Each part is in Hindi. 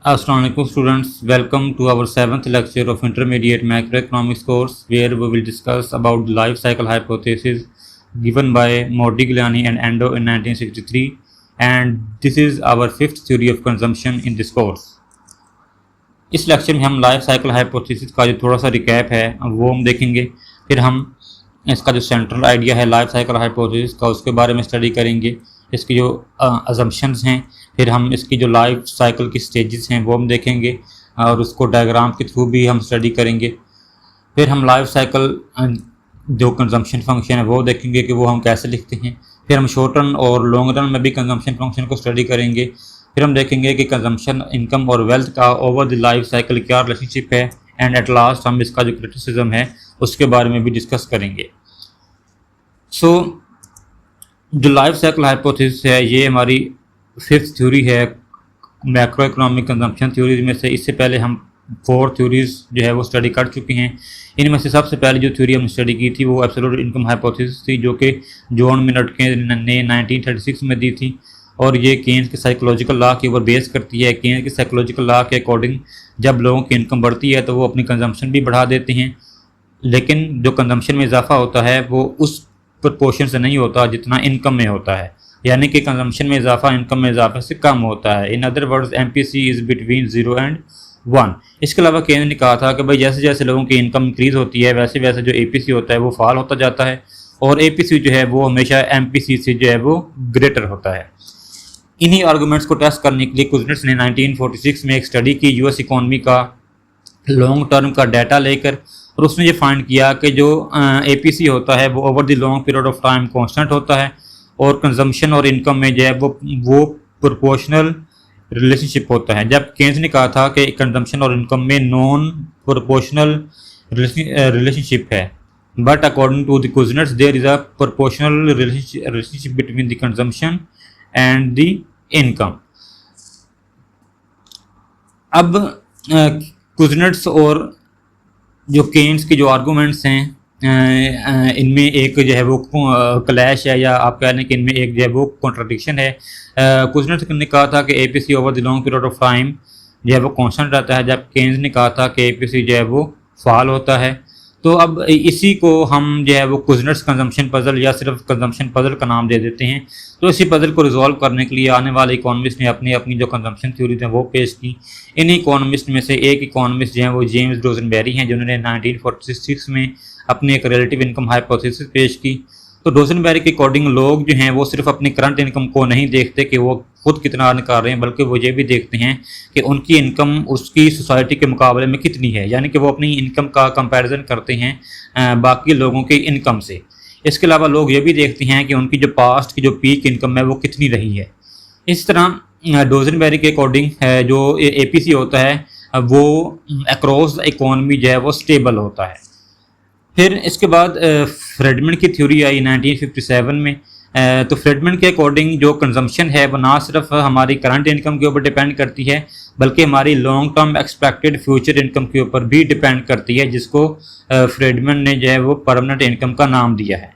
Assalamu alaikum students, welcome to our 7th lecture of Intermediate Macroeconomics course where we will discuss about the life cycle hypothesis given by Modigliani and Ando in 1963, and this is our 5th theory of consumption in this course. इस लेक्चर में हम लाइफ साइकिल हाइपोथेसिस का जो थोड़ा सा रिकैप है वो हम देखेंगे। फिर हम इसका जो सेंट्रल आइडिया है लाइफ साइकिल हाइपोथेसिस का उसके बारे में स्टडी करेंगे, इसकी जो अजम्पशंस हैं। फिर हम इसकी जो लाइफ साइकिल की स्टेजेस हैं वो हम देखेंगे और उसको डायग्राम के थ्रू भी हम स्टडी करेंगे। फिर हम लाइफ साइकिल जो कंजम्पशन फंक्शन है वो देखेंगे कि वो हम कैसे लिखते हैं। फिर हम शॉर्ट रन और लॉन्ग रन में भी कंजम्पशन फंक्शन को स्टडी करेंगे। फिर हम देखेंगे कि कंजम्पशन, इनकम और वेल्थ का ओवर द लाइफ साइकिल क्या रिलेशनशिप है, एंड एट लास्ट हम इसका जो क्रिटिसिज्म है उसके बारे में भी डिस्कस करेंगे। जो लाइफ साइकिल हाइपोथेसिस है ये हमारी 5th थ्योरी है मैक्रो इकोनॉमिक कंजम्पशन थ्योरीज में से। इससे पहले हम 4 थ्योरीज जो है वो स्टडी कर चुके हैं। इनमें से सबसे पहले जो थ्योरी हमने स्टडी की थी वो एब्सोल्यूट इनकम हाइपोथेसिस थी, जो कि जॉन मिनटके ने 1936 में दी थी, और ये केन्स के साइकोलॉजिकल लॉ के ऊपर बेस करती है। केन्स के साइकोलॉजिकल लॉ के अकॉर्डिंग जब लोगों की इनकम बढ़ती है तो वो अपनी कंजम्पशन भी बढ़ा देते हैं, लेकिन जो कंजम्पशन में इजाफा होता है वो उस प्रपोर्शन से नहीं होता जितना इनकम में होता है, यानी कि कंजम्पशन में इजाफा इनकम में इजाफे से कम होता है। In other words MPC is between 0 and 1। इसके अलावा केन ने कहा था कि भाई जैसे जैसे लोगों की इनकम इंक्रीज़ होती है वैसे वैसे जो APC होता है वो फॉल होता जाता है, और APC जो है वो हमेशा MPC से जो है वो ग्रेटर होता है। इन्हीं आर्गूमेंट्स को टेस्ट करने के लिए कुजनेट्स ने 1946 में एक स्टडी की US इकोनॉमी का लॉन्ग टर्म का डाटा लेकर, और उसने ये फाइंड किया कि जो APC होता है वो over the long period of time constant होता है, और कंजम्पशन और इनकम में जो है वो प्रोपोर्शनल रिलेशनशिप होता है। जब केन्स ने कहा था कि कंजम्पशन और इनकम में नॉन प्रोपोर्शनल रिलेशनशिप है, but according to the Kuznets there is a proportional relationship between the consumption and the income. अब कुजनेट्स और जो केन्स के जो आर्गूमेंट्स हैं इनमें एक जो है वो क्लैश है, या आप कह लें कि इनमें एक जो है वो कॉन्ट्रडिक्शन है। कुजनेट्स ने कहा था कि APC over the long period of time जो है वो कांस्टेंट रहता है, जब केन्स ने कहा था कि APC जो है वो फॉल होता है। तो अब इसी को हम जो है वो कुजनेट्स कंजम्पशन पजल या सिर्फ कंजम्पशन पजल का नाम दे देते हैं। तो इसी पजल को रिजॉल्व करने के लिए आने वाले इकोनॉमिस्ट ने अपनी अपनी जो कंजम्पशन थ्योरी थे वो पेश की। इन इकोनॉमिस्ट में से एक इकोनॉमिस्ट जो है वो जेम्स रोजनबेरी हैं, जिन्होंने 1946 में अपनी एक रिलेटिव इनकम हाइपोथेसिस पेश की। तो रोजनबेरी के अकॉर्डिंग लोग जो हैं वो सिर्फ अपनी करंट इनकम को नहीं देखते कि वो खुद कितना अर्न कर रहे हैं, बल्कि वो ये भी देखते हैं कि उनकी इनकम उसकी सोसाइटी के मुकाबले में कितनी है, यानी कि वो अपनी इनकम का कंपैरिजन करते हैं बाकी लोगों की इनकम से। इसके अलावा लोग ये भी देखते हैं कि उनकी जो पास्ट की जो पीक इनकम है वो कितनी रही है। इस तरह रोजनबेरी के अकॉर्डिंग जो APC होता है वो अक्रॉस द इकोनॉमी जो है वो स्टेबल होता है। फिर इसके बाद फ्रेडमैन की थ्योरी आई 1957 में। तो फ्रेडमैन के अकॉर्डिंग जो कंजम्पशन है वो ना सिर्फ हमारी करंट इनकम के ऊपर डिपेंड करती है, बल्कि हमारी long term expected future income के ऊपर भी डिपेंड करती है, जिसको फ्रेडमैन ने जो है वो परमानेंट इनकम का नाम दिया है।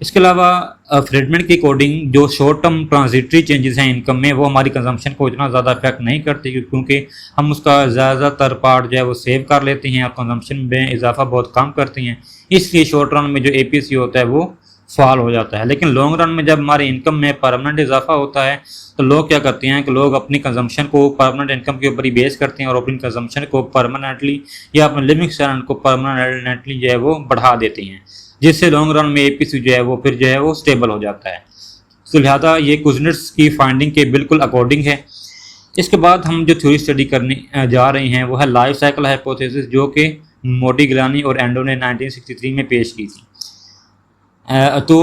इसके अलावा फ्रेडमैन के अकॉर्डिंग जो शॉर्ट टर्म ट्रांजिटरी चेंजेस हैं इनकम में वो हमारी कंजम्पशन को इतना ज़्यादा इफेक्ट नहीं करती, क्योंकि हम उसका ज़्यादातर पार्ट जो है वो सेव कर लेते हैं और कंजम्पशन में इजाफा बहुत कम करते हैं। इसलिए शॉर्ट रन में जो APC होता है वो फॉल हो जाता है। लेकिन लॉन्ग रन में जब हमारी इनकम में परमानेंट इजाफा होता है तो लोग क्या करते हैं कि लोग अपनी कंजम्पशन को परमानेंट इनकम के ऊपर ही बेस करते हैं और अपनी कंजम्पशन को परमानेंटली या अपने लिविंग स्टैंडर्ड को परमानेंटली जो है वो बढ़ा देते हैं, जिससे लॉन्ग रन में APC जो है वो फिर जो है वो स्टेबल हो जाता है। तो लिहाजा ये कुजनेट्स की फाइंडिंग के बिल्कुल अकॉर्डिंग है। इसके बाद हम जो थ्योरी स्टडी करने जा रहे हैं वो है लाइफ साइकिल हाइपोथेसिस, जो कि मोडिग्लानी और एंडो ने 1963 में पेश की थी। तो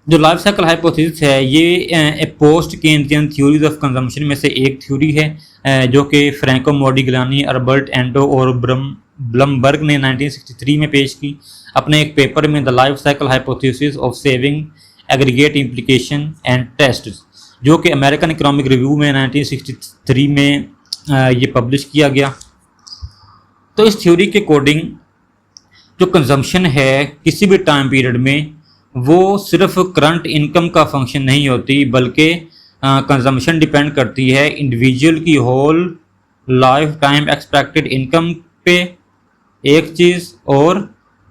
जो लाइफ साइकिल हाइपोथेसिस है ये post Keynesian theories of consumption में से एक थ्योरी है, जो कि फ्रैंको मोडिग्लानी, अल्बर्ट एंडो और ब्लमबर्ग ने 1963 में पेश की अपने एक पेपर में the life cycle hypothesis of saving aggregate implication and test, जो कि अमेरिकन इकोनॉमिक रिव्यू में 1963 में ये पब्लिश किया गया। तो इस थ्योरी के अकॉर्डिंग जो कंजम्पशन है किसी भी टाइम पीरियड में वो सिर्फ करंट इनकम का फंक्शन नहीं होती, बल्कि कंजम्पशन डिपेंड करती है इंडिविजुअल की whole life time expected income पे एक चीज़, और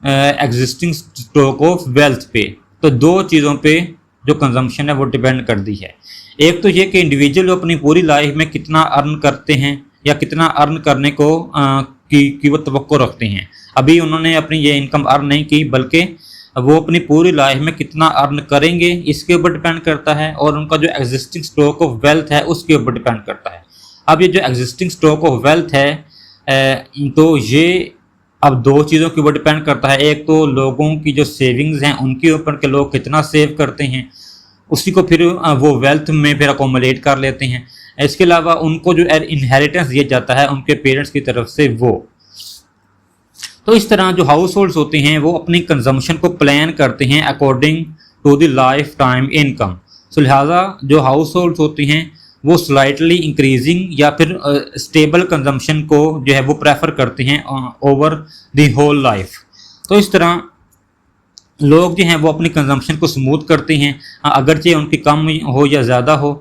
एग्जिस्टिंग स्टॉक ऑफ वेल्थ पे। तो दो चीज़ों पे जो कंजम्पशन है वो डिपेंड करती है। एक तो ये कि इंडिविजुअल अपनी पूरी लाइफ में कितना अर्न करते हैं या कितना अर्न करने को की वो तवक्को रखते हैं। अभी उन्होंने अपनी ये इनकम अर्न नहीं की, बल्कि वो अपनी पूरी लाइफ में कितना अर्न करेंगे इसके ऊपर डिपेंड करता है, और उनका जो एग्जिस्टिंग स्टॉक ऑफ वेल्थ है उसके ऊपर डिपेंड करता है। अब ये जो एग्जिस्टिंग स्टॉक ऑफ वेल्थ है तो ये अब दो चीज़ों के ऊपर डिपेंड करता है। एक तो लोगों की जो सेविंग्स हैं उनके ऊपर के लोग कितना सेव करते हैं, उसी को फिर वो वेल्थ में फिर अकोमोलेट कर लेते हैं। इसके अलावा उनको जो इनहेरिटेंस दिया जाता है उनके पेरेंट्स की तरफ से वो। तो इस तरह जो हाउस होल्ड्स होते हैं वो अपनी कंजम्पशन को प्लान करते हैं according to the life time income. So लिहाजा जो हाउस होल्ड्स होती हैं वो स्लाइटली इंक्रीजिंग या फिर स्टेबल कंजम्पशन को जो है वो प्रेफर करते हैं ओवर द होल लाइफ। तो इस तरह लोग जो हैं वो अपनी कंजम्पशन को स्मूथ करते हैं, अगरचे उनकी कम हो या ज़्यादा हो,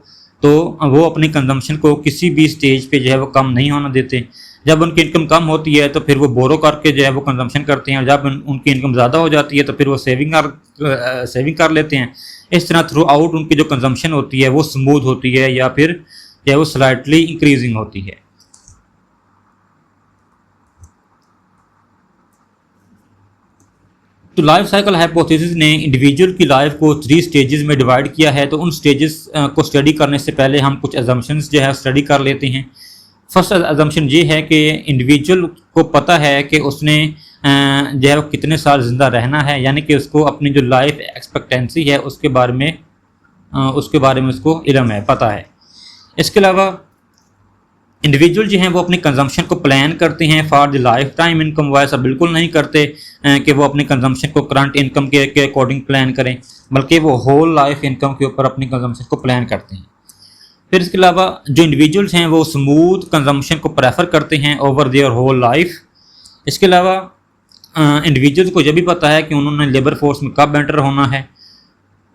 तो वो अपनी कंजम्पशन को किसी भी स्टेज पे जो है वो कम नहीं होना देते। जब उनकी इनकम कम होती है तो फिर वो बोरो करके जो है वो कंजम्पशन करते हैं, और जब उनकी इनकम ज़्यादा हो जाती है तो फिर वो सेविंग कर लेते हैं। इस तरह थ्रू आउट उनकी जो कंजम्पशन होती है वो स्मूथ होती है या फिर जो है वो स्लाइटली इंक्रीजिंग होती है। तो लाइफ साइकिल हाइपोथेसिस ने इंडिविजुअल की लाइफ को 3 स्टेजेस में डिवाइड किया है। तो उन स्टेजेस को स्टडी करने से पहले हम कुछ अजम्पशंस जो है स्टडी कर लेते हैं। फर्स्ट अजम्पशन ये है कि इंडिविजुअल को पता है कि उसने जो है वो कितने साल ज़िंदा रहना है, यानी कि उसको अपनी जो लाइफ एक्सपेक्टेंसी है उसके बारे में उसको इल्म है, पता है। इसके अलावा इंडिविजुअल जो हैं वो अपनी कंजम्पशन को प्लान करते हैं for the life time income. वो ऐसा बिल्कुल नहीं करते कि वो अपनी कंजम्पशन को करंट इनकम के अकॉर्डिंग प्लान करें, बल्कि वो होल लाइफ इनकम के ऊपर अपनी कंजम्पशन को प्लान करते हैं। फिर इसके अलावा जो इंडिविजुअल्स हैं वो स्मूथ कंजम्पशन को प्रेफर करते हैं ओवर देयर होल लाइफ। इसके अलावा इंडिविजुअल्स को यह भी पता है कि उन्होंने लेबर फोर्स में कब एंटर होना है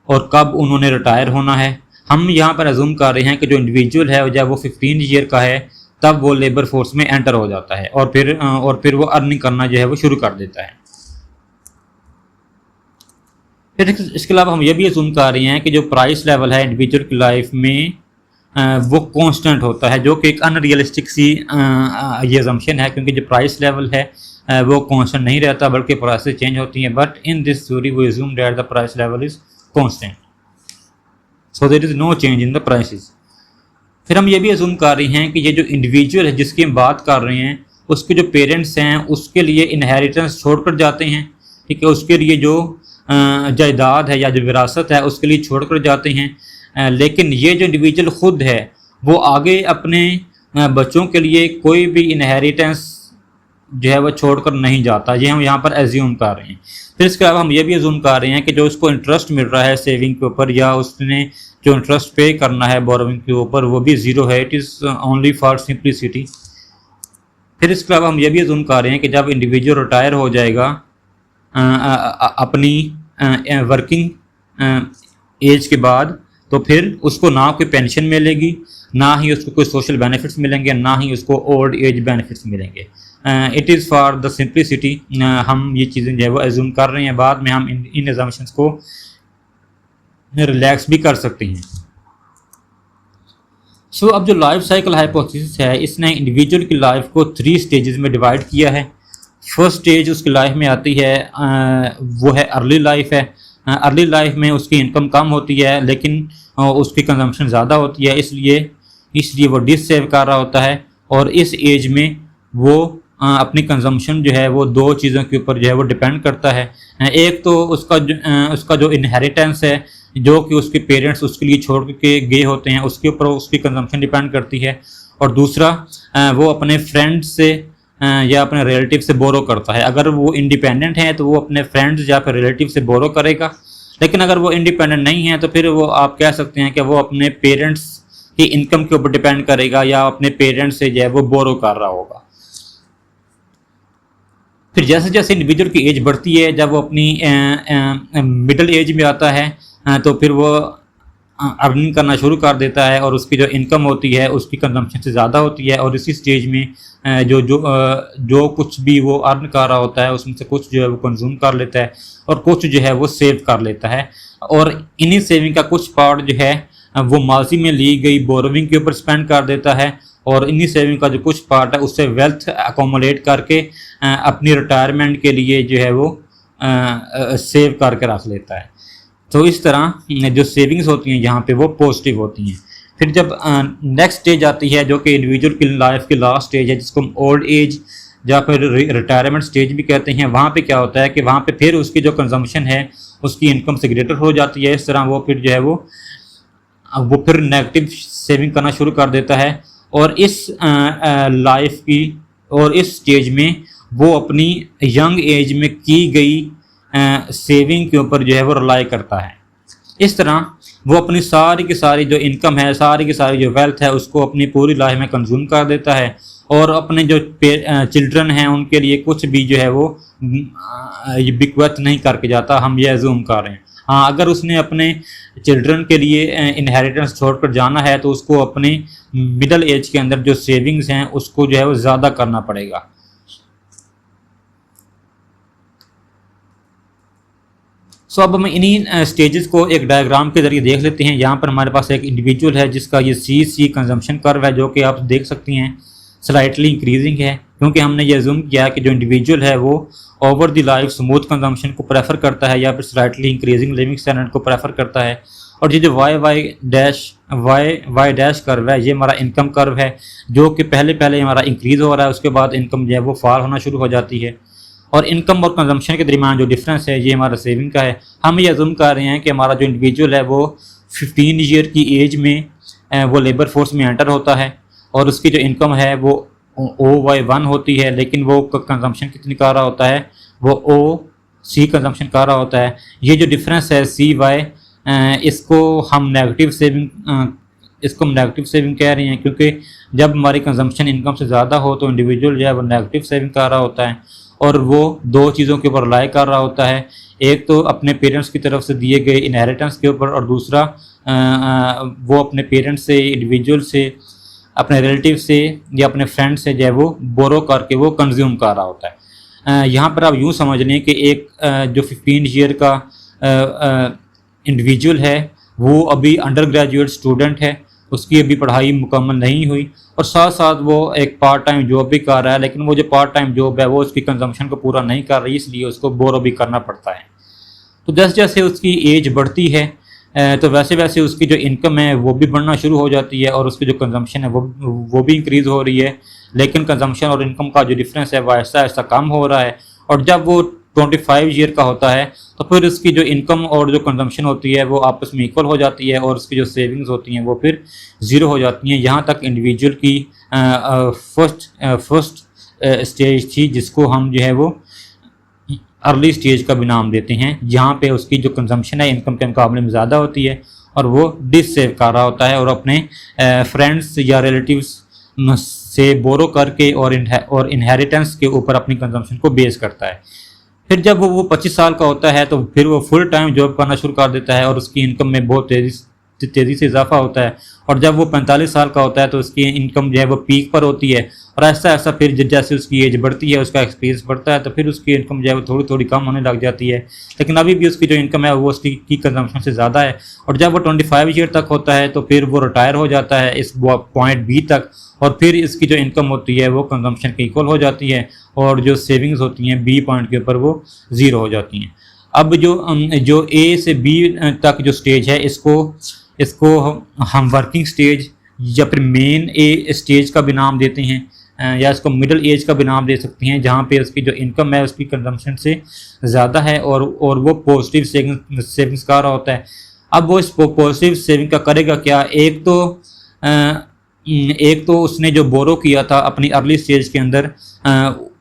और कब उन्होंने रिटायर होना है। हम यहाँ पर अजूम कर रहे हैं कि जो इंडिविजुअल है जब वो 15 ईयर का है तब वो लेबर फोर्स में एंटर हो जाता है, और फिर वो अर्निंग करना जो है वो शुरू कर देता है। फिर इसके अलावा हम ये भी अजूम कर रहे हैं कि जो प्राइस लेवल है इंडिविजुअल की लाइफ में वो कांस्टेंट होता है, जो कि एक अनरियलिस्टिक सी ये अजम्पशन है, क्योंकि जो प्राइस लेवल है वो कांस्टेंट नहीं रहता बल्कि प्राइसेस चेंज होती हैं। But in this theory we assume that the price level is constant, so there is no change in the prices. फिर हम ये भी अज्यूम कर रहे हैं कि ये जो इंडिविजुअल है जिसकी हम बात कर रहे हैं उसके जो पेरेंट्स हैं उसके लिए इनहेरिटेंस छोड़कर जाते हैं, ठीक है, उसके लिए जो जायदाद है या जो विरासत है उसके लिए छोड़कर जाते हैं। लेकिन ये जो इंडिविजुअल खुद है वो आगे अपने बच्चों के लिए कोई भी इनहेरिटेंस जो है वो छोड़कर नहीं जाता, ये हम यहाँ पर एज्यूम कर रहे हैं। फिर इसके अलावा हम ये भी एज्यूम कर रहे हैं कि जो उसको इंटरेस्ट मिल रहा है सेविंग के ऊपर या उसने जो इंटरेस्ट पे करना है बोरोइंग के ऊपर वो भी ज़ीरो है, it is only for simplicity. फिर इसके अलावा हम ये भी एज्यूम कर रहे हैं कि जब इंडिविजुअल रिटायर हो जाएगा अपनी वर्किंग एज के बाद, तो फिर उसको ना कोई पेंशन मिलेगी, ना ही उसको कोई सोशल बेनिफिट्स मिलेंगे, ना ही उसको ओल्ड एज बेनिफिट्स मिलेंगे। It is for the simplicity हम ये चीज़ें जो है वो एज्यूम कर रहे हैं। बाद में हम इन एजम्पशंस को रिलैक्स भी कर सकते हैं। सो अब जो लाइफ साइकिल हाइपोथेसिस है इसने इंडिविजुअल की लाइफ को 3 स्टेजेस में डिवाइड किया है। फर्स्ट स्टेज उसकी लाइफ में आती है वो है अर्ली लाइफ है। अर्ली लाइफ में उसकी इनकम कम होती है लेकिन उसकी कंजम्पशन ज़्यादा होती है, इसलिए वो डिस सेव कर रहा होता है, और इस एज में वो अपनी कंजम्पशन जो है वो 2 चीज़ों के ऊपर जो है वो डिपेंड करता है। एक तो उसका जो इनहेरिटेंस है जो कि उसके पेरेंट्स उसके लिए छोड़ के गए होते हैं उसके ऊपर उसकी कंजम्पशन डिपेंड करती है, और दूसरा वो अपने फ्रेंड से या अपने रिलेटिव से बोरो करता है। अगर वो इंडिपेंडेंट हैं तो वो अपने फ्रेंड्स या फिर रिलेटिव से बोरो करेगा, लेकिन अगर वो इंडिपेंडेंट नहीं है तो फिर वो आप कह सकते हैं कि वो अपने पेरेंट्स की इनकम के ऊपर डिपेंड करेगा या अपने पेरेंट्स से जो है वो बोरो कर रहा होगा। फिर जैसे जैसे इंडिविजुअल की एज बढ़ती है, जब वो अपनी मिडिल एज में आता है तो फिर वो अर्निंग करना शुरू कर देता है और उसकी जो इनकम होती है उसकी कंजम्पशन से ज़्यादा होती है, और इसी स्टेज में जो कुछ भी वो अर्न कर रहा होता है उसमें से कुछ जो है वो कंज्यूम कर लेता है और कुछ जो है वो सेव कर लेता है, और इन्हीं सेविंग का कुछ पार्ट जो है वो माजी में ली गई बोरोविंग के ऊपर स्पेंड कर देता है, और इन्हीं सेविंग का जो कुछ पार्ट है उससे वेल्थ अकोमोडेट करके अपनी रिटायरमेंट के लिए जो है वो सेव करके रख लेता है। तो इस तरह जो सेविंग्स होती हैं यहाँ पे वो पॉजिटिव होती हैं। फिर जब नेक्स्ट स्टेज आती है जो कि इंडिविजुअल की लाइफ की लास्ट स्टेज है, जिसको हम ओल्ड एज या फिर रिटायरमेंट स्टेज भी कहते हैं, वहाँ पे क्या होता है कि वहाँ पे फिर उसकी जो कंजम्पशन है उसकी इनकम से ग्रेटर हो जाती है। इस तरह वो फिर जो है वो फिर नेगेटिव सेविंग करना शुरू कर देता है, और इस लाइफ की और इस स्टेज में वो अपनी यंग एज में की गई सेविंग के ऊपर जो है वो रिलाई करता है। इस तरह वो अपनी सारी की सारी जो इनकम है, सारी की सारी जो वेल्थ है उसको अपनी पूरी लाइफ में कंज्यूम कर देता है, और अपने जो चिल्ड्रन हैं उनके लिए कुछ भी जो है वो बिक्वत नहीं करके जाता, हम ये अज्यूम कर रहे हैं। हाँ, अगर उसने अपने चिल्ड्रन के लिए इनहेरिटेंस छोड़कर जाना है तो उसको अपने मिडिल एज के अंदर जो सेविंग्स हैं उसको जो है वो ज़्यादा करना पड़ेगा। सो अब हम इन्हीं स्टेजेस को एक डायग्राम के जरिए देख लेते हैं। यहाँ पर हमारे पास एक इंडिविजुअल है जिसका ये सी कंजम्पशन कर्व है, जो कि आप देख सकती हैं स्लाइटली इंक्रीजिंग है, क्योंकि हमने ये अज्यूम किया कि जो इंडिविजुअल है वो over the life smooth consumption को प्रेफर करता है या फिर स्लाइटली इंक्रीजिंग लिविंग स्टैंडर्ड को प्रेफर करता है। और ये जो वाई डैश कर्व है ये हमारा इनकम कर्व है, जो कि पहले हमारा इंक्रीज़ हो रहा है, उसके बाद इनकम जो है वो फॉल होना शुरू हो जाती है। और इनकम और कंजम्पशन के दरमियान जो डिफरेंस है ये हमारा सेविंग का है। हम ये अज्यूम कर रहे हैं कि हमारा जो इंडिविजुअल है वो 15 ईयर की एज में वो लेबर फोर्स में एंटर होता है, और उसकी जो इनकम है वो OY1 होती है, लेकिन वो कंजम्पशन कितनी कर रहा होता है, वो OC कंजम्पशन कर रहा होता है। ये जो डिफरेंस है CY, इसको हम नेगेटिव सेविंग कह रहे हैं, क्योंकि जब हमारी कंजम्पशन इनकम से ज़्यादा हो तो इंडिविजुअल जो है वो नेगेटिव सेविंग कर रहा होता है, और वो दो चीज़ों के ऊपर रिलाई कर रहा होता है। एक तो अपने पेरेंट्स की तरफ से दिए गए इनहेरिटेंस के ऊपर, और दूसरा वो अपने पेरेंट्स से, इंडिविजुअल से, अपने रिलेटिव से या अपने फ्रेंड से जो है वो बोरो करके वो कंज्यूम कर रहा होता है। यहाँ पर आप यूँ समझ लें कि एक जो 15 ईयर का इंडिविजुअल है वो अभी अंडर ग्रेजुएट स्टूडेंट है, उसकी अभी पढ़ाई मुकम्मल नहीं हुई, और साथ साथ वो एक पार्ट टाइम जॉब भी कर रहा है, लेकिन वो जो पार्ट टाइम जॉब है वो उसकी कंजम्पशन को पूरा नहीं कर रही, इसलिए उसको बोरो भी करना पड़ता है। तो जैसे जैसे उसकी एज बढ़ती है तो वैसे वैसे उसकी जो इनकम है वो भी बढ़ना शुरू हो जाती है, और उसकी जो कंजम्पशन है वो भी इंक्रीज़ हो रही है, लेकिन कंजम्पशन और इनकम का जो डिफरेंस है वो ऐसा ऐसा कम हो रहा है। और जब वो 25 ईयर का होता है तो फिर उसकी जो इनकम और जो कंजम्पशन होती है वो आपस में इक्वल हो जाती है, और उसकी जो सेविंग्स होती हैं वो फिर ज़ीरो हो जाती हैं। यहाँ तक इंडिविजुअल की फर्स्ट स्टेज थी, जिसको हम जो है वो अर्ली स्टेज का भी नाम देते हैं, जहाँ पे उसकी जो कंजम्पशन है इनकम के मुकाबले में ज़्यादा होती है, और वो डिससेव कर रहा होता है और अपने फ्रेंड्स या रिलेटिव्स से बोरो करके और इनहेरिटेंस के ऊपर अपनी कंजम्पशन को बेस करता है। फिर जब वो 25 साल का होता है तो फिर वो फुल टाइम जॉब करना शुरू कर देता है, और उसकी इनकम में बहुत तेज़ी से इजाफा होता है। और जब वो 45 साल का होता है तो उसकी इनकम जो है वो पीक पर होती है, और ऐसा ऐसा फिर जैसे उसकी एज बढ़ती है, उसका एक्सपीरियंस बढ़ता है, तो फिर उसकी इनकम जो है वो थोड़ी थोड़ी कम होने लग जाती है, लेकिन अभी भी उसकी जो इनकम है वो उसकी कंजम्पशन से ज़्यादा है। और जब वो 25 ईयर तक होता है तो फिर वो रिटायर हो जाता है इस पॉइंट B तक, और फिर इसकी जो इनकम होती है वो कंजम्पशन के इक्वल हो जाती है, और जो सेविंग्स होती हैं B पॉइंट के ऊपर वो ज़ीरो हो जाती हैं। अब जो A से B तक जो स्टेज है इसको हम वर्किंग स्टेज या फिर मेन ए स्टेज का भी नाम देते हैं, या इसको मिडिल एज का भी नाम दे सकते हैं, जहाँ पे उसकी जो इनकम है उसकी कंजम्पशन से ज़्यादा है, और वो पॉजिटिव सेविंग्स कर रहा होता है। अब वो इस पॉजिटिव सेविंग का करेगा क्या, एक तो उसने जो बोरो किया था अपनी अर्ली स्टेज के अंदर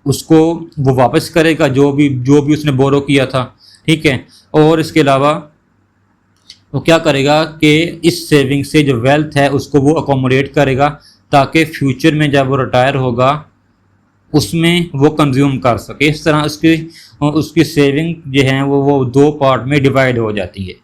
उसको वो वापस करेगा, जो भी उसने बोरो किया था, ठीक है। और इसके अलावा वो क्या करेगा कि इस सेविंग से जो वेल्थ है उसको वो अकोमोडेट करेगा, ताकि फ्यूचर में जब वो रिटायर होगा उसमें वो कंज्यूम कर सके। इस तरह उसकी सेविंग जो है वो दो पार्ट में डिवाइड हो जाती है।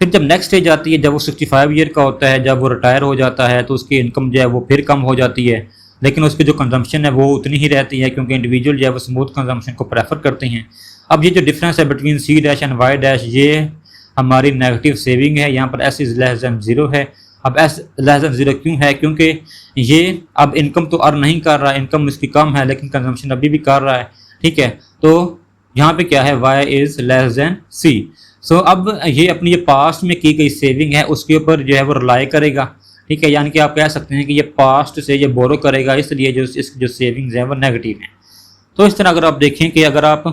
फिर जब नेक्स्ट स्टेज आती है, जब वो 65 ईयर का होता है, जब वो रिटायर हो जाता है, तो उसकी इनकम जो है वो फिर कम हो जाती है, लेकिन उसकी जो कंजम्पशन है वो उतनी ही रहती है, क्योंकि इंडिविजुअल जो है वो स्मूथ कंजम्पशन को प्रेफर करते हैं। अब ये जो डिफरेंस है between C dash and Y dash, ये हमारी नेगेटिव सेविंग है। यहाँ पर S इज़ लेस दैन 0 है। अब S लेस दैन 0 क्यों है? क्योंकि ये अब इनकम तो अर्न नहीं कर रहा है, इनकम इसकी कम है, लेकिन कंजम्पशन अभी भी कर रहा है, ठीक है। तो यहाँ पे क्या है, Y is less than C। सो अब ये अपनी ये पास्ट में की गई सेविंग है उसके ऊपर जो है वो रिलाई करेगा, ठीक है। यानी कि आप कह सकते हैं कि ये पास्ट से ये बोरो करेगा, इसलिए जो इसकी जो सेविंग्स हैं वो नेगेटिव हैं। तो इस तरह अगर आप देखें कि अगर आप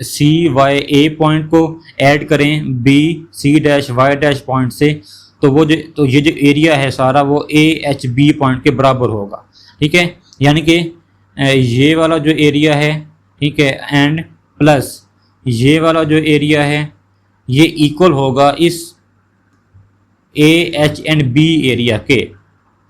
CYA पॉइंट को ऐड करें BC dash Y dash point से, तो ये जो एरिया है सारा वो AHB पॉइंट के बराबर होगा, ठीक है। यानी कि ये वाला जो एरिया है, ठीक है, एंड प्लस ये वाला जो एरिया है ये इक्वल होगा इस AH एंड B एरिया के।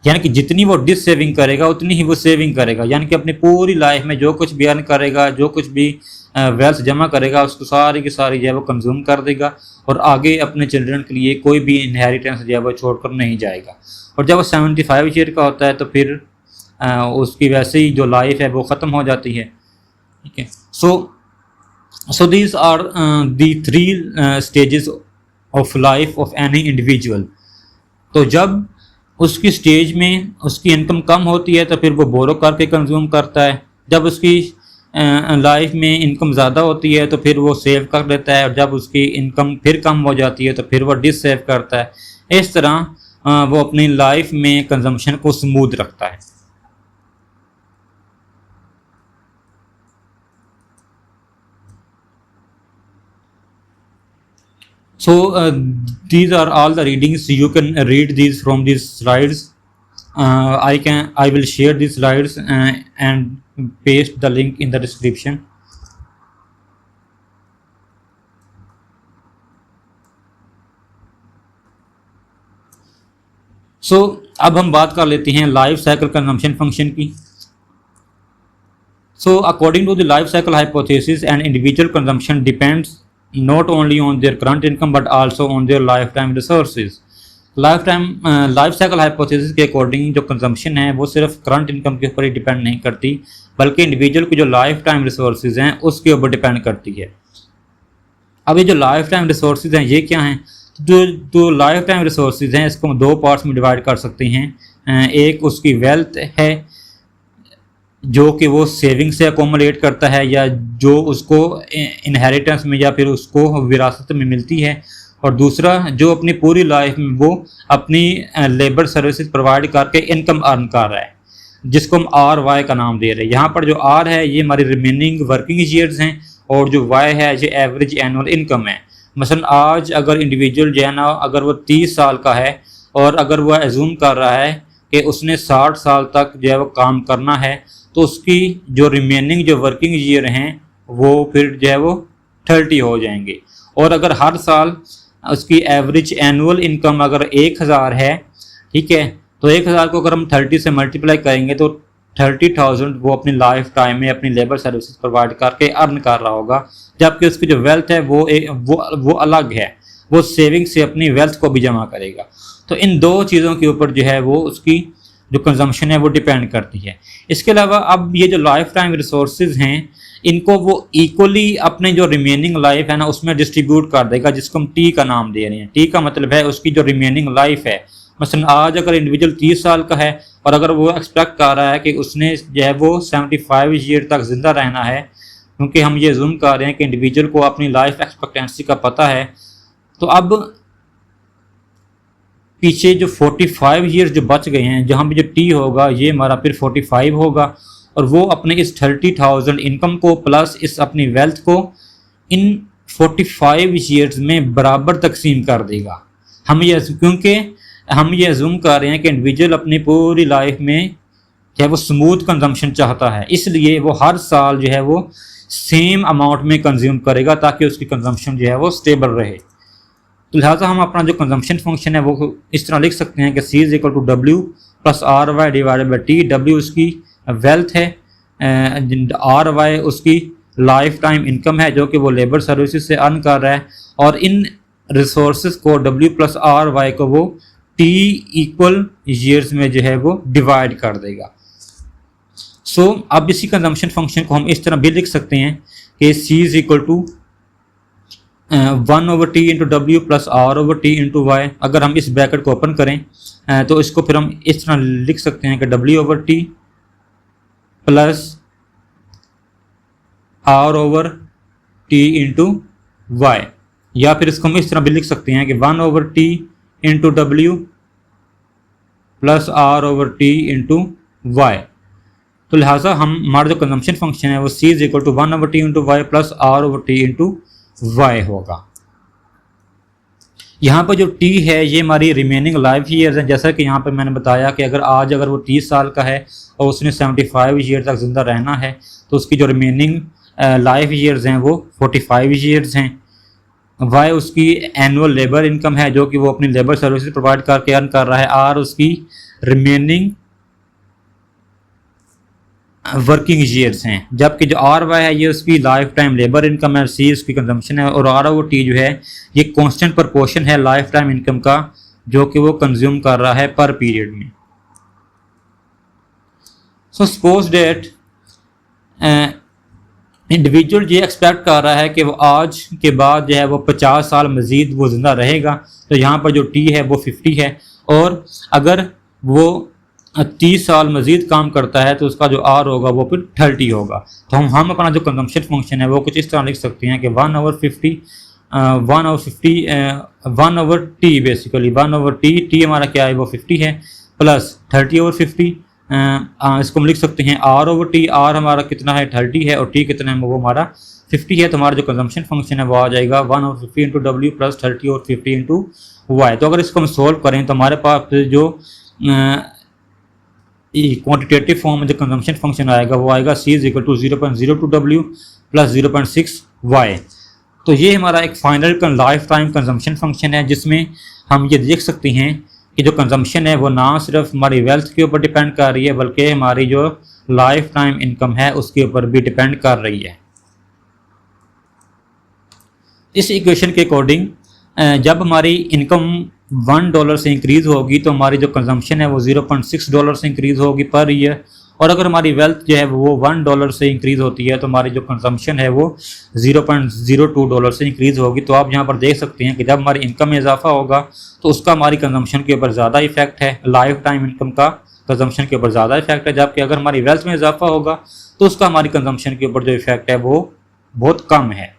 यानी कि जितनी वो डिस सेविंग करेगा उतनी ही वो सेविंग करेगा, यानी कि अपनी पूरी लाइफ में जो कुछ भी अर्न करेगा, जो कुछ भी वेल्थ जमा करेगा, उसको सारी की सारी जो है वो कंज्यूम कर देगा और आगे अपने चिल्ड्रन के लिए कोई भी इनहेरिटेंस जो है वो छोड़कर नहीं जाएगा। और जब वो 75 ईयर का होता है तो फिर उसकी वैसे ही जो लाइफ है वो ख़त्म हो जाती है, ठीक है। So these are the three stages of life of any individual। तो जब उसकी स्टेज में उसकी इनकम कम होती है तो फिर वो बोरो करके कंज्यूम करता है, जब उसकी लाइफ में इनकम ज़्यादा होती है तो फिर वो सेव कर लेता है, और जब उसकी इनकम फिर कम हो जाती है तो फिर वो डिस सेव करता है। इस तरह वो अपनी लाइफ में कंजम्पशन को स्मूथ रखता है। So these are all the readings. You can read these from these slides. I will share these slides and paste the link in the description. So अब हम बात कर लेते हैं लाइफ साइकिल कंजम्पशन फंक्शन की। So according to the life cycle hypothesis, an individual consumption depends not only on their current income but also on their lifetime resources। Life cycle hypothesis के अकॉर्डिंग जो कंजम्पशन है वो सिर्फ करंट इनकम के ऊपर ही डिपेंड नहीं करती, बल्कि इंडिविजुअल की जो लाइफ टाइम रिसोर्सेज हैं उसके ऊपर डिपेंड करती है। अब ये जो लाइफ टाइम रिसोर्सेज हैं ये क्या हैं? जो लाइफ टाइम रिसोर्सेज हैं इसको हम दो पार्ट्स में डिवाइड कर सकते हैं। एक उसकी वेल्थ है जो कि वो सेविंग से अकोमोडेट करता है या जो उसको इनहेरिटेंस में या फिर उसको विरासत में मिलती है, और दूसरा जो अपनी पूरी लाइफ में वो अपनी लेबर सर्विसेज प्रोवाइड करके इनकम अर्न कर रहा है, जिसको हम RY का नाम दे रहे हैं। यहाँ पर जो R है ये हमारी रिमेनिंग वर्किंग ईयर्स हैं, और जो Y है ये एवरेज एनुअल इनकम है। मसलन आज अगर इंडिविजुअल जो है ना, अगर वो 30 साल का है और अगर वह एज्यूम कर रहा है कि उसने 60 साल तक जो है वो काम करना है, तो उसकी जो रिमेनिंग जो वर्किंग ईयर हैं वो फिर जो है वो 30 हो जाएंगे। और अगर हर साल उसकी एवरेज एनुअल इनकम अगर 1000 है, ठीक है, तो 1000 को अगर हम 30 से मल्टीप्लाई करेंगे तो 30,000 वो अपनी लाइफ टाइम में अपनी लेबर सर्विसेज प्रोवाइड करके अर्न कर रहा होगा। जबकि उसकी जो वेल्थ है वो अलग है, वो सेविंग से अपनी वेल्थ को भी जमा करेगा। तो इन दो चीज़ों के ऊपर जो है वो उसकी जो कंजम्पशन है वो डिपेंड करती है। इसके अलावा अब ये जो लाइफ टाइम रिसोर्सेज हैं इनको वो इक्वली अपने जो रिमेनिंग लाइफ है ना उसमें डिस्ट्रीब्यूट कर देगा, जिसको हम T का नाम दे रहे हैं। T का मतलब है उसकी जो रिमेनिंग लाइफ है। मसलन आज अगर इंडिविजुअल 30 साल का है और अगर वो एक्सपेक्ट कर रहा है कि उसने जो है वो 75 ईयर तक जिंदा रहना है, क्योंकि हम ये जूम कर रहे हैं कि इंडिविजुअल को अपनी लाइफ एक्सपेक्टेंसी का पता है, तो अब पीछे जो 45 ईयर्स जो बच गए हैं, जहाँ पे जो T होगा ये हमारा फिर 45 होगा, और वो अपने इस 30,000 इनकम को प्लस इस अपनी वेल्थ को इन 45 ईयर्स में बराबर तकसीम कर देगा। क्योंकि हम ये अज्यूम कर रहे हैं कि इंडिविजुअल अपनी पूरी लाइफ में जो है वो स्मूथ कंजम्पशन चाहता है, इसलिए वो हर साल जो है वो सेम अमाउंट में कंज्यूम करेगा ताकि उसकी कंजम्पशन जो है वो स्टेबल रहे। तो लिहाजा हम अपना जो कंजम्पशन फंक्शन है वो इस तरह लिख सकते हैं कि C is equal to W plus RY divided by T। W उसकी वेल्थ है, RY उसकी लाइफ टाइम इनकम है जो कि वो लेबर सर्विसेज से अर्न कर रहा है, और इन रिसोर्सेज को W प्लस आर वाई को वो T इक्वल ईयर्स में जो है वो डिवाइड कर देगा। सो अब इसी कंजम्पशन फंक्शन को हम इस तरह भी लिख सकते हैं कि C is equal to 1/T into W plus R over T into Y. अगर हम इस ब्रैकेट को ओपन करें तो इसको फिर हम इस तरह लिख सकते हैं कि W/T plus R/T into Y, या फिर इसको हम इस तरह भी लिख सकते हैं कि 1/T into W plus R/T into Y. तो लिहाजा हम हमारा जो कंजम्पशन फंक्शन है वो C is equal to 1/T into Y plus R/T into Y होगा। यहाँ पर जो T है ये हमारी रिमेनिंग लाइफ ईयर्स है। जैसा कि यहाँ पर मैंने बताया कि अगर वो 30 साल का है और उसने 75 ईयर तक ज़िंदा रहना है तो उसकी जो रिमेनिंग लाइफ ईयर्स हैं वो 45 ईयर्स हैं। वाई उसकी एनुअल लेबर इनकम है जो कि वो अपनी लेबर सर्विसेज प्रोवाइड करके अर्न कर रहा है। आर उसकी रिमेनिंग वर्किंग ईयर्स हैं, जबकि जो आर वाई है ये उसकी लाइफ टाइम लेबर इनकम है, सी उसकी कंजम्पशन है, और आर ओ टी जो है ये कांस्टेंट प्रपोर्शन है लाइफ टाइम इनकम का जो कि वो कंज्यूम कर रहा है पर पीरियड में। सो सपोज डेट इंडिविजुअल ये एक्सपेक्ट कर रहा है कि वो आज के बाद जो है वो 50 साल मज़ीद वो ज़िंदा रहेगा, तो यहाँ पर जो टी है वो 50 है, और अगर वो 30 साल मज़ीद काम करता है तो उसका जो आर होगा वो फिर 30 होगा। तो हम अपना जो कंजम्पशन फंक्शन है वो कुछ इस तरह लिख सकते हैं कि 1/T बेसिकली 1/T, टी हमारा क्या है वो 50 है, प्लस 30/50। इसको हम लिख सकते हैं R/T, आर हमारा कितना है 30 है, और टी कितना है वो हमारा 50 है। तो हमारा जो कंजम्पशन फंक्शन है वो आ जाएगा 1/50 into W plus 30/50 into Y. तो अगर इसको हम सोल्व करें तो हमारे पास जो क्वांटिटेटिव फॉर्म में जो कंजम्पशन फंक्शन आएगा वो आएगा C is equal to 0.02W plus 0.6Y। तो ये हमारा एक final life time consumption function है जिसमें हम ये देख सकते हैं कि जो कंजम्पशन है वो ना सिर्फ हमारी वेल्थ के ऊपर डिपेंड कर रही है बल्कि हमारी जो लाइफ टाइम इनकम है उसके ऊपर भी डिपेंड कर रही है। इस इक्वेशन के अकॉर्डिंग जब हमारी इनकम $1 से इंक्रीज़ होगी तो हमारी जो कंजम्पशन है वो $0.6 से इंक्रीज़ होगी पर ईयर, और अगर हमारी वेल्थ जो है वो $1 से इंक्रीज़ होती है तो हमारी जो कंजम्पशन है वो $0.02 से इंक्रीज़ होगी। तो आप यहाँ पर देख सकते हैं कि जब हमारी इनकम में इजाफा होगा तो उसका हमारी कंजम्पशन के ऊपर ज़्यादा इफेक्ट है, लाइफ टाइम इनकम का कंजम्पशन के ऊपर ज़्यादा इफेक्ट है, जबकि अगर हमारी वेल्थ में इजाफा होगा तो उसका हमारी कंजम्पशन के ऊपर जो इफेक्ट है वो बहुत कम है।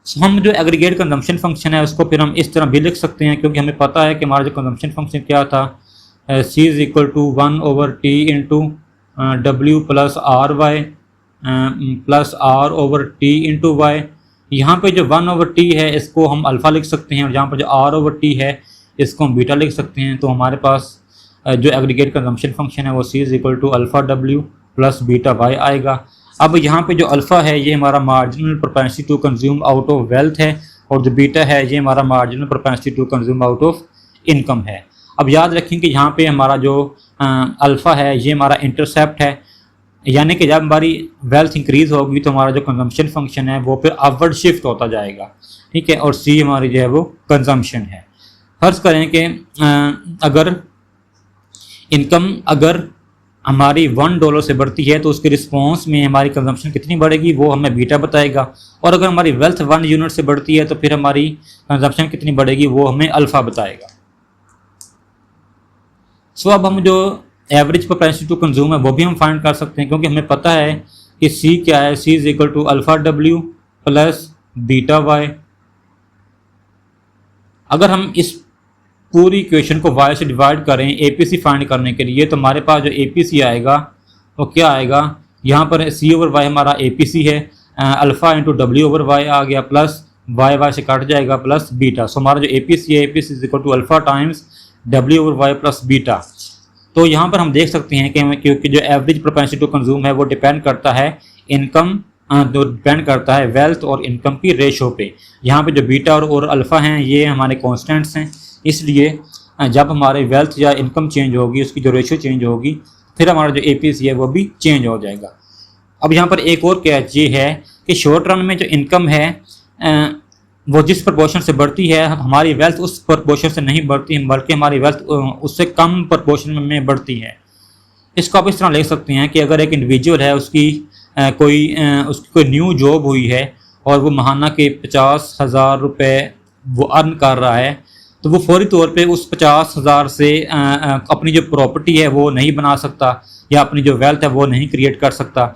हम जो एग्रीगेट कंजम्पशन फंक्शन है उसको फिर हम इस तरह भी लिख सकते हैं, क्योंकि हमें पता है कि हमारा जो कंजम्पशन फंक्शन क्या था, C is equal to 1/T into W plus R Y plus R/T into Y. यहाँ पे जो 1/T है इसको हम अल्फ़ा लिख सकते हैं, और यहाँ पर जो R/T है इसको हम बीटा लिख सकते हैं। तो हमारे पास जो एग्रीगेट कंजम्पशन फंक्शन है वो C is equal to alpha W plus beta Y आएगा। अब यहाँ पे जो अल्फ़ा है ये हमारा marginal propensity to consume out of wealth है, और जो बीटा है ये हमारा marginal propensity to consume out of income है। अब याद रखें कि यहाँ पे हमारा जो अल्फ़ा है ये हमारा इंटरसेप्ट है, यानी कि जब हमारी वेल्थ इंक्रीज़ होगी तो हमारा जो कंजम्पशन फंक्शन है वो फिर अपवर्ड शिफ्ट होता जाएगा, ठीक है। और C हमारी जो है वो कंजम्पशन है। फर्ज़ करें कि अगर इनकम हमारी $1 से बढ़ती है तो उसके रिस्पॉन्स में हमारी कंजम्पशन कितनी बढ़ेगी वो हमें बीटा बताएगा, और अगर हमारी वेल्थ 1 यूनिट से बढ़ती है तो फिर हमारी कंजम्पशन कितनी बढ़ेगी वो हमें अल्फ़ा बताएगा। सो अब हम जो एवरेज प्रोपेंसिटी टू कंज्यूम है वो भी हम फाइंड कर सकते हैं, क्योंकि हमें पता है कि C क्या है, C is equal to alpha W plus beta Y. अगर हम इस पूरी इक्वेशन को y से डिवाइड करें APC फाइंड करने के लिए तो हमारे पास जो APC आएगा वो क्या आएगा, यहाँ पर C/Y हमारा APC है, अल्फ़ा इंटू W/Y आ गया, प्लस y से कट जाएगा प्लस बीटा। सो हमारा जो APC है APC is equal to alpha times W/Y plus beta. तो यहाँ पर हम देख सकते हैं कि क्योंकि जो एवरेज प्रोपेंसिटी टू कंज्यूम है वो डिपेंड करता है इनकम, जो डिपेंड करता है वेल्थ और इनकम की रेशो पे। यहाँ पे जो बीटा और अल्फ़ा हैं ये हमारे कॉन्स्टेंट्स हैं, इसलिए जब हमारे वेल्थ या इनकम चेंज होगी उसकी जो रेशो चेंज होगी फिर हमारा जो APC है वो भी चेंज हो जाएगा। अब यहाँ पर एक और कैच ये है कि शॉर्ट रन में जो इनकम है वो जिस प्रपोर्शन से बढ़ती है, हमारी वेल्थ उस प्रपोर्शन से नहीं बढ़ती है, बल्कि हमारी वेल्थ उससे कम प्रपोर्शन में बढ़ती है। इसको आप इस तरह ले सकते हैं कि अगर एक इंडिविजुअल है, उसकी कोई न्यू जॉब हुई है और वो महाना के 50,000 रुपये वो अर्न कर रहा है, तो वो फौरी तौर पे उस 50,000 से अपनी जो प्रॉपर्टी है वो नहीं बना सकता, या अपनी जो वेल्थ है वो नहीं क्रिएट कर सकता।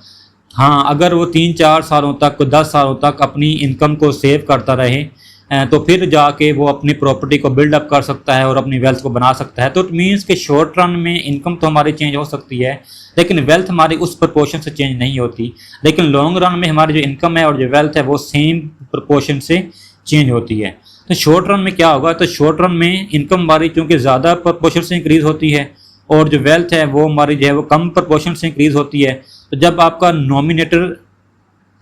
हाँ, अगर वो 3-4 सालों तक, 10 सालों तक अपनी इनकम को सेव करता रहे, तो फिर जाके वो अपनी प्रॉपर्टी को बिल्डअप कर सकता है और अपनी वेल्थ को बना सकता है। तो इट मीन्स कि शॉर्ट रन में इनकम तो हमारी चेंज हो सकती है, लेकिन वेल्थ हमारी उस प्रपोर्शन से चेंज नहीं होती। लेकिन लॉन्ग रन में हमारी जो इनकम है और जो वेल्थ है वो सेम प्रपोर्शन से चेंज होती है। तो शॉर्ट रन में क्या होगा, तो शॉर्ट रन में इनकम हमारी चूँकि ज़्यादा प्रपोर्शन से इंक्रीज़ होती है और जो वेल्थ है वो हमारी जो है वो कम प्रपोर्शन से इंक्रीज़ होती है। तो जब आपका नॉमिनेटर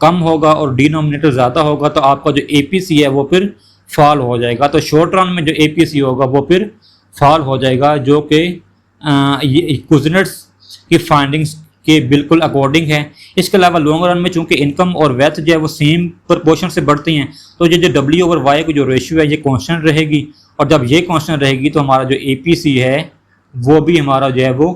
कम होगा और डिनोमिनेटर ज़्यादा होगा, तो आपका जो एपीसी है वो फिर फॉल हो जाएगा। तो शॉर्ट रन में जो एपीसी होगा वो फिर फॉल हो जाएगा, जो कि ये कुज़नेट्स की फाइंडिंग्स के बिल्कुल अकॉर्डिंग है। इसके अलावा लॉन्ग रन में चूंकि इनकम और वेल्थ जो है वो सेम प्रपोर्शन से बढ़ती हैं, तो ये जो W/Y की जो रेशियो है ये कांस्टेंट रहेगी, और जब ये कांस्टेंट रहेगी तो हमारा जो एपीसी है वो भी हमारा जो है वो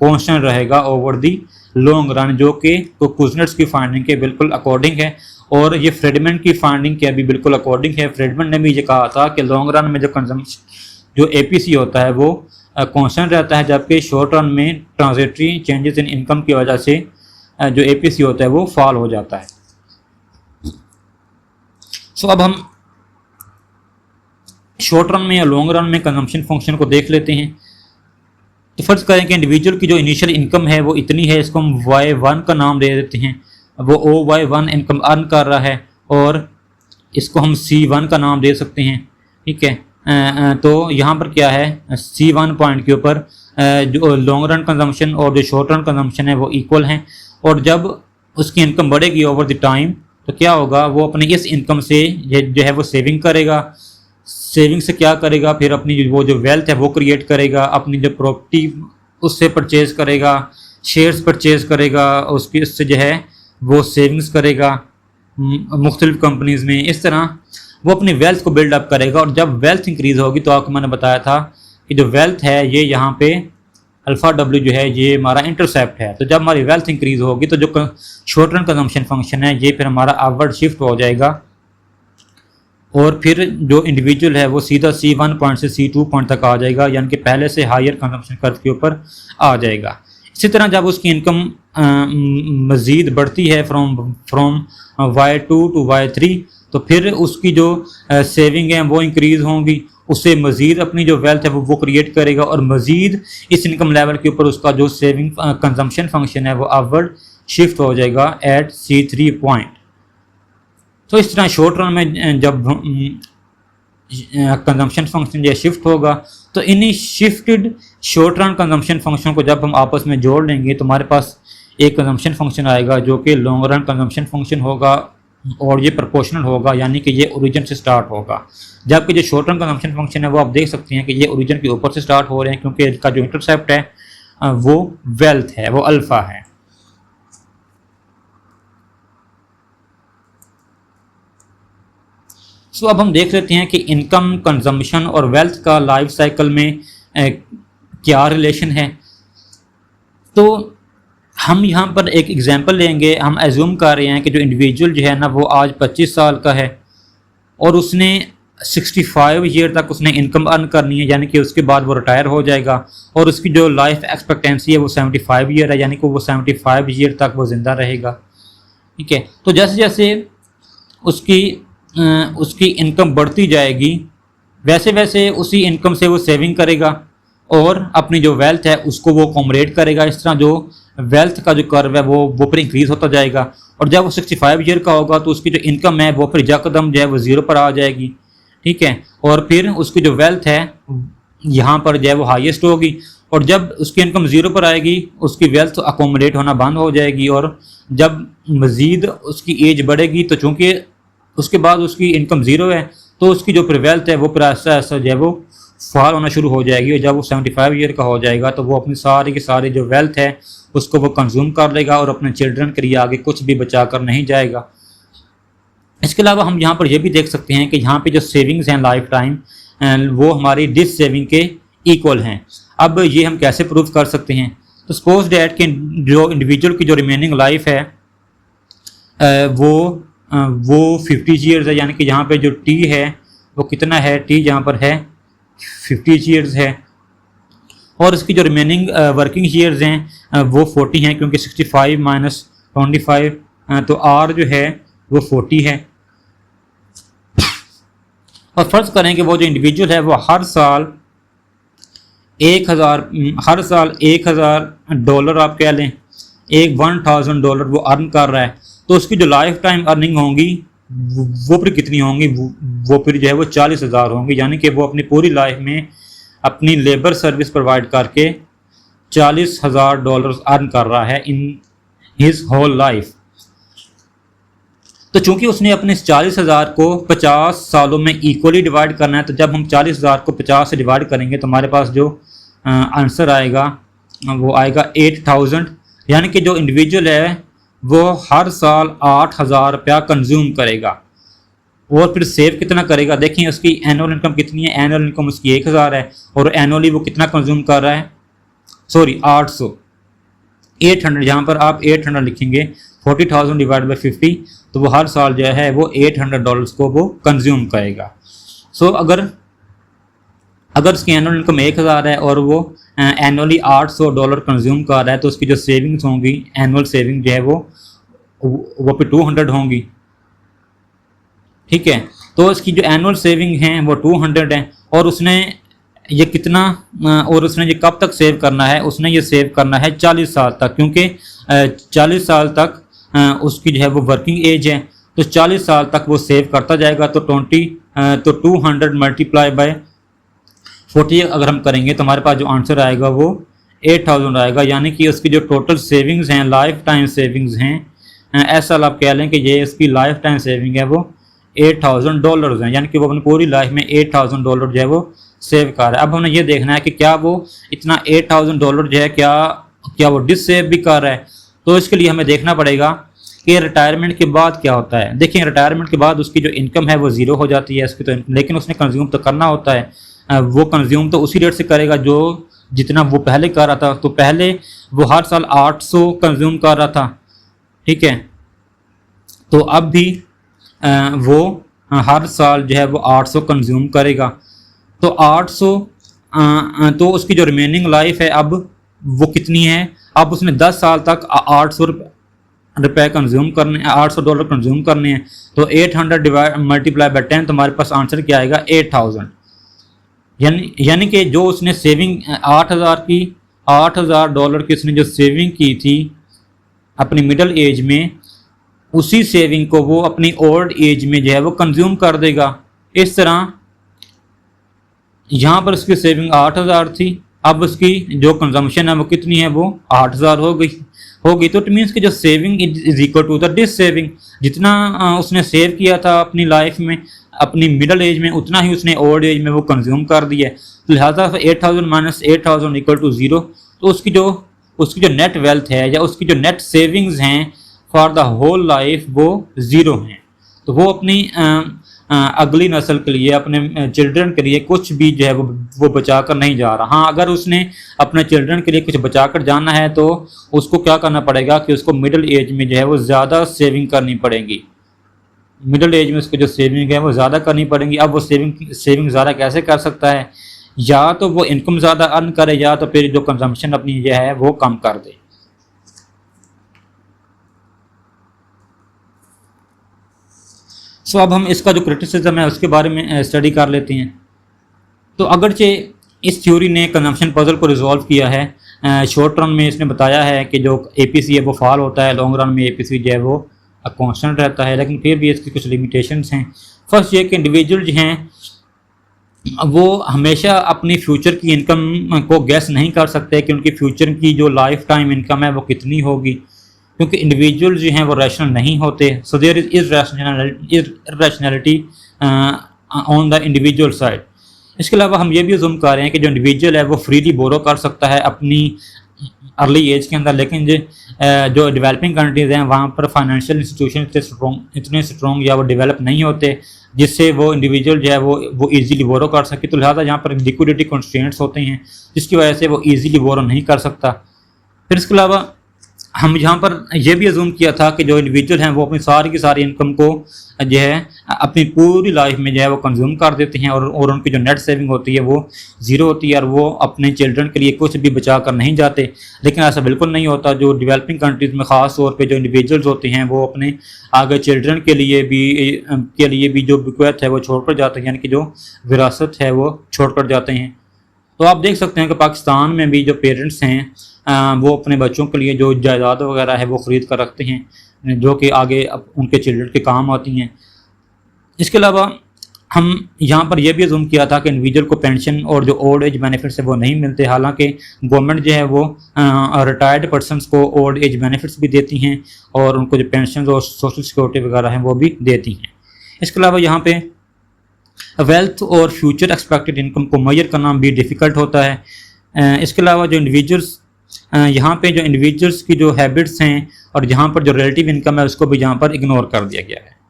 कांस्टेंट रहेगा ओवर दी लॉन्ग रन, जो कि कुज़नेट्स की फाइंडिंग के बिल्कुल अकॉर्डिंग है। और ये फ्रीडमैन की फाइंडिंग के भी बिल्कुल अकॉर्डिंग है। फ्रीडमैन ने भी ये कहा था कि लॉन्ग रन में जो एपीसी होता है वो कांस्टेंट रहता है, जबकि शॉर्ट रन में ट्रांजिटरी चेंजेस इन इनकम की वजह से जो एपीसी होता है वो फॉल हो जाता है। सो अब हम शॉर्ट रन में या लॉन्ग रन में कंजम्पशन फंक्शन को देख लेते हैं। तो फर्ज करें कि इंडिविजुअल की जो इनिशियल इनकम है वो इतनी है, इसको हम Y1 का नाम दे देते हैं। वो OY1 इनकम अर्न कर रहा है और इसको हम C1 का नाम दे सकते हैं, ठीक है। तो यहाँ पर क्या है, C1 पॉइंट के ऊपर जो लॉन्ग रन कंजम्पशन और जो शॉर्ट रन कंजम्पशन है वो इक्वल हैं, और जब उसकी इनकम बढ़ेगी ओवर द टाइम तो क्या होगा, वो अपनी इस इनकम से जो है वो सेविंग करेगा। सेविंग से क्या करेगा, फिर अपनी वो जो वेल्थ है वो क्रिएट करेगा, अपनी जो प्रॉपर्टी उससे परचेज करेगा, शेयर्स परचेज करेगा, उसकी उससे जो है वो सेविंग्स करेगा मुख्तलिफ कंपनीज़ में। इस तरह वो अपनी वेल्थ को बिल्डअप करेगा, और जब वेल्थ इंक्रीज़ होगी तो आपको मैंने बताया था कि जो वेल्थ है ये यहाँ पे अल्फ़ा W जो है ये हमारा इंटरसेप्ट है। तो जब हमारी वेल्थ इंक्रीज़ होगी तो जो शॉर्ट रन कंजम्पशन फंक्शन है ये फिर हमारा अपवर्ड शिफ्ट हो जाएगा, और फिर जो इंडिविजुअल है वो सीधा C1 पॉइंट से C2 पॉइंट तक आ जाएगा, यानी कि पहले से हायर कंजम्पशन कर्व के ऊपर आ जाएगा। इसी तरह जब उसकी इनकम मज़ीद बढ़ती है फ्रॉम Y2 टू Y3, तो फिर उसकी जो सेविंग है वो इंक्रीज़ होंगी, उससे मज़ीद अपनी जो वेल्थ है वो क्रिएट करेगा, और मज़ीद इस इनकम लेवल के ऊपर उसका जो सेविंग कंजम्पशन फंक्शन है वो अपवर्ड शिफ्ट हो जाएगा एट C3 पॉइंट। तो इस तरह शॉर्ट रन में जब कंजम्पशन फंक्शन ये शिफ्ट होगा, तो इन्हीं shifted short run consumption function को जब हम आपस में जोड़ लेंगे तो हमारे पास एक कंजम्पशन फंक्शन आएगा जो कि लॉन्ग रन कंजम्पशन फंक्शन होगा, और ये प्रोपोर्शनल होगा, यानी कि ये ओरिजिन से स्टार्ट होगा। जबकि जो शॉर्ट रन कंजम्पशन फंक्शन है वो आप देख सकते हैं कि ये ओरिजिन के ऊपर से स्टार्ट हो रहे हैं, क्योंकि इसका जो इंटरसेप्ट है वो वेल्थ है, वो अल्फ़ा है। सो अब हम देख लेते हैं कि इनकम, कंजम्पशन और वेल्थ का लाइफ साइकिल में क्या रिलेशन है। तो हम यहाँ पर एक एग्जांपल लेंगे। हम एज्यूम कर रहे हैं कि जो इंडिविजुअल जो है ना वो आज 25 साल का है और उसने 65 ईयर तक उसने इनकम अर्न करनी है, यानी कि उसके बाद वो रिटायर हो जाएगा, और उसकी जो लाइफ एक्सपेक्टेंसी है वो 75 ईयर है, यानी कि वो 75 ईयर तक वो ज़िंदा रहेगा, ठीक है। तो जैसे जैसे उसकी इनकम बढ़ती जाएगी वैसे वैसे उसी इनकम से वो सेविंग करेगा और अपनी जो वेल्थ है उसको वो अकोमोडेट करेगा। इस तरह जो वेल्थ का जो कर्व है वो फिर इंक्रीज होता जाएगा, और जब वो 65 ईयर का होगा तो उसकी जो इनकम है वो फिर यकदम जो है वो ज़ीरो पर आ जाएगी, ठीक है। और फिर उसकी जो वेल्थ है यहाँ पर जो है वो हाईएस्ट होगी, और जब उसकी इनकम ज़ीरो पर आएगी उसकी वेल्थ अकोमोडेट होना बंद हो जाएगी, और जब मज़ीद उसकी एज बढ़ेगी तो चूँकि उसके बाद उसकी इनकम ज़ीरो है तो उसकी जो फिर वेल्थ है वो फिर ऐसा ऐसा जो है वो फॉल होना शुरू हो जाएगी, और जब वो 75 ईयर का हो जाएगा तो वो अपनी सारी की सारी जो वेल्थ है उसको वो कंज्यूम कर लेगा और अपने चिल्ड्रन के लिए आगे कुछ भी बचा कर नहीं जाएगा। इसके अलावा हम यहाँ पर यह भी देख सकते हैं कि यहाँ पे जो सेविंग्स हैं लाइफ टाइम वो हमारी डिस सेविंग के इक्वल हैं। अब ये हम कैसे प्रूव कर सकते हैं? तो सपोज डैट कि जो इंडिविजुअल की जो रिमेनिंग लाइफ है वो 50 ईयर्स है, यानी कि यहाँ पे जो टी है वो कितना है, टी यहाँ पर है 50 ईयर्स है, और इसकी जो रिमेनिंग वर्किंग ईयर्स हैं वो 40 हैं, क्योंकि 65 माइनस 25 तो आर जो है वो 40 है। और फर्ज करें कि वो जो इंडिविजुअल है वो हर साल 1000 डॉलर आप कह लें, $1000 वो अर्न कर रहा है, तो उसकी जो लाइफ टाइम अर्निंग होंगी वो फिर कितनी होंगी? वो फिर जो है वो 40,000 होंगी, यानी कि वो अपनी पूरी लाइफ में अपनी लेबर सर्विस प्रोवाइड करके $40,000 अर्न कर रहा है इन हिज होल लाइफ। तो चूंकि उसने अपने 40,000 को 50 सालों में इक्वली डिवाइड करना है, तो जब हम 40,000 को 50 से डिवाइड करेंगे तो हमारे पास जो आंसर आएगा वो आएगा 8,000, यानी कि जो इंडिविजुअल है वो हर साल 8,000 रुपया कंज्यूम करेगा। और फिर सेव कितना करेगा? देखिए उसकी एनुअल इनकम कितनी है, एनुअल इनकम उसकी 1,000 है, और एनुअली वो कितना कंज्यूम कर रहा है, सॉरी 800, जहाँ पर आप 800 लिखेंगे, 40,000 डिवाइड बाई 50, तो वो हर साल जो है वो $800 को वो कंज्यूम करेगा। सो अगर उसकी एनुअल इनकम 1,000 है और वो एनुअली $800 कंज्यूम कर रहा है, तो उसकी जो सेविंग्स होंगी, एनुअल सेविंग जो है वो पे 200 होंगी। ठीक है, तो इसकी जो एनुअल सेविंग हैं वो 200 है, और उसने ये कितना और उसने ये कब तक सेव करना है? उसने ये सेव करना है 40 साल तक, क्योंकि 40 साल तक उसकी जो है वो वर्किंग एज है, तो 40 साल तक वो सेव करता जाएगा। तो 200 मल्टीप्लाई बाय 40 अगर हम करेंगे तो हमारे पास जो आंसर आएगा वो 8,000 आएगा, यानी कि उसकी जो टोटल सेविंग्स हैं, लाइफ टाइम सेविंग्स हैं, ऐसा आप कह लें कि ये इसकी लाइफ टाइम सेविंग है वो $8,000 हैं, यानी कि वो अपनी पूरी लाइफ में $8,000 जो है वो सेव कर रहा है। अब हमें ये देखना है कि क्या वो इतना $8,000 जो है क्या वो डिससेव भी कर रहा है। तो इसके लिए हमें देखना पड़ेगा कि रिटायरमेंट के बाद क्या होता है। देखिए रिटायरमेंट के बाद उसकी जो इनकम है वो ज़ीरो हो जाती है उसकी, तो लेकिन उसने कंज्यूम तो करना होता है, वो कंज्यूम तो उसी रेट से करेगा जो जितना वो पहले कर रहा था। तो पहले वो हर साल 800 कंज्यूम कर रहा था, ठीक है, तो अब भी वो हर साल जो है वो 800 कंज्यूम करेगा। तो 800 तो उसकी जो रिमेनिंग लाइफ है अब वो कितनी है? अब उसने 10 साल तक 800 रुपये कंज्यूम करने, $800 कंज्यूम करने हैं। तो 800 डिवाइड मल्टीप्लाई बाई 10, तो हमारे पास आंसर क्या आएगा? 8,000। यानी कि जो उसने सेविंग $8,000 की उसने जो सेविंग की थी अपनी मिडिल एज में, उसी सेविंग को वो अपनी ओल्ड एज में जो है वो कंज्यूम कर देगा। इस तरह यहाँ पर उसकी सेविंग 8,000 थी, अब उसकी जो कंजम्पशन है वो कितनी है? वो 8,000 हो गई। तो इट मीन्स कि जो saving is equal to the dissaving. जितना उसने सेव किया था अपनी लाइफ में, अपनी मिडिल एज में, उतना ही उसने ओल्ड एज में वो कंज्यूम कर दिया है। तो लिहाजा 8,000 माइनस 8,000 इक्वल टू 0। तो उसकी जो नेट वेल्थ है या उसकी जो नेट सेविंग्स हैं फॉर द होल लाइफ वो 0 हैं। तो वो अपनी अगली नस्ल के लिए, अपने चिल्ड्रन के लिए कुछ भी जो है वो बचा कर नहीं जा रहा। हाँ, अगर उसने अपने चिल्ड्रन के लिए कुछ बचा कर जाना है तो उसको क्या करना पड़ेगा कि उसको मिडिल एज में जो है वो ज़्यादा सेविंग करनी पड़ेगी। मिडिल एज में उसको जो सेविंग है वो ज़्यादा करनी पड़ेगी। अब वो सेविंग ज़्यादा कैसे कर सकता है? या तो वो इनकम ज़्यादा अर्न करे, या तो फिर जो कंजम्पशन अपनी जो है वो कम कर दे। सो अब हम इसका जो क्रिटिसिज्म है उसके बारे में स्टडी कर लेते हैं। तो अगरचे इस थ्योरी ने कंजम्पशन पजल को रिजॉल्व किया है, शॉर्ट रन में इसने बताया है कि जो एपीसी है वो फॉल होता है, लॉन्ग रन में एपीसी जो है वो कांस्टेंट रहता है, लेकिन फिर भी इसकी कुछ लिमिटेशंस हैं। फर्स्ट ये कि इंडिविजुअल जो हैं वो हमेशा अपनी फ्यूचर की इनकम को गैस नहीं कर सकते कि उनकी फ्यूचर की जो लाइफ टाइम इनकम है वो कितनी होगी, क्योंकि इंडिविजुअल जो हैं वो रैशनल नहीं होते। So there is irrationality on the individual side. इसके अलावा हम ये भी अज़ूम कर रहे हैं कि जो इंडिविजुअल है वो फ्रीली बोरो कर सकता है अपनी अर्ली एज के अंदर, लेकिन जो डेवलपिंग कंट्रीज़ हैं वहाँ पर फाइनेंशियल इंस्टीट्यूशन इतने स्ट्रॉन्ग या वो डेवलप नहीं होते जिससे वो इंडिविजुअल जो है वो इजीली बोरो कर सके। तो लिहाजा यहाँ पर लिक्विडिटी कंस्ट्रेंट्स होते हैं जिसकी वजह से वो इजीली बोरो नहीं कर सकता। फिर इसके अलावा हम यहाँ पर यह भी अजूम किया था कि जो इंडिविजुअल हैं वो अपनी सारी की सारी इनकम को जो है अपनी पूरी लाइफ में जो है वो कंज्यूम कर देते हैं और उनकी जो नेट सेविंग होती है वो ज़ीरो होती है और वो अपने चिल्ड्रन के लिए कुछ भी बचा कर नहीं जाते। लेकिन ऐसा बिल्कुल नहीं होता। जो डेवलपिंग कंट्रीज़ में ख़ास तौर पे जो इंडिविजुअल्स होते हैं वो अपने आगे चिल्ड्रन के लिए भी जो बिक्वैत है वो छोड़ कर जाते हैं, यानी कि जो विरासत है वो छोड़ कर जाते हैं। तो आप देख सकते हैं कि पाकिस्तान में भी जो पेरेंट्स हैं वो अपने बच्चों के लिए जो जायदाद वगैरह है वो ख़रीद कर रखते हैं जो कि आगे उनके चिल्ड्रन के काम आती हैं। इसके अलावा हम यहाँ पर यह भी अज़ूम किया था कि इंडिविजुअल को पेंशन और जो ओल्ड एज बेनिफिट्स है वो नहीं मिलते, हालांकि गवर्नमेंट जो है वो रिटायर्ड पर्सनस को ओल्ड एज बेनिफिट्स भी देती हैं और उनको जो पेंशन और सोशल सिक्योरिटी वगैरह हैं वो भी देती हैं। इसके अलावा यहाँ पे वेल्थ और फ्यूचर एक्सपेक्टेड इनकम को मेजर करना भी डिफ़िकल्ट होता है। इसके अलावा जो इंडिविजुअल्स यहाँ पे जो इंडिविजुअल्स की जो हैबिट्स हैं और यहाँ पर जो रिलेटिव इनकम है उसको भी यहाँ पर इग्नोर कर दिया गया है।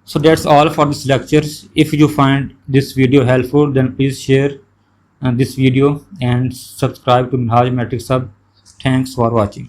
So that's all for this lecture. If you find this video helpful, then please share this video and subscribe to Minhaj Matrix Hub. Thanks for watching.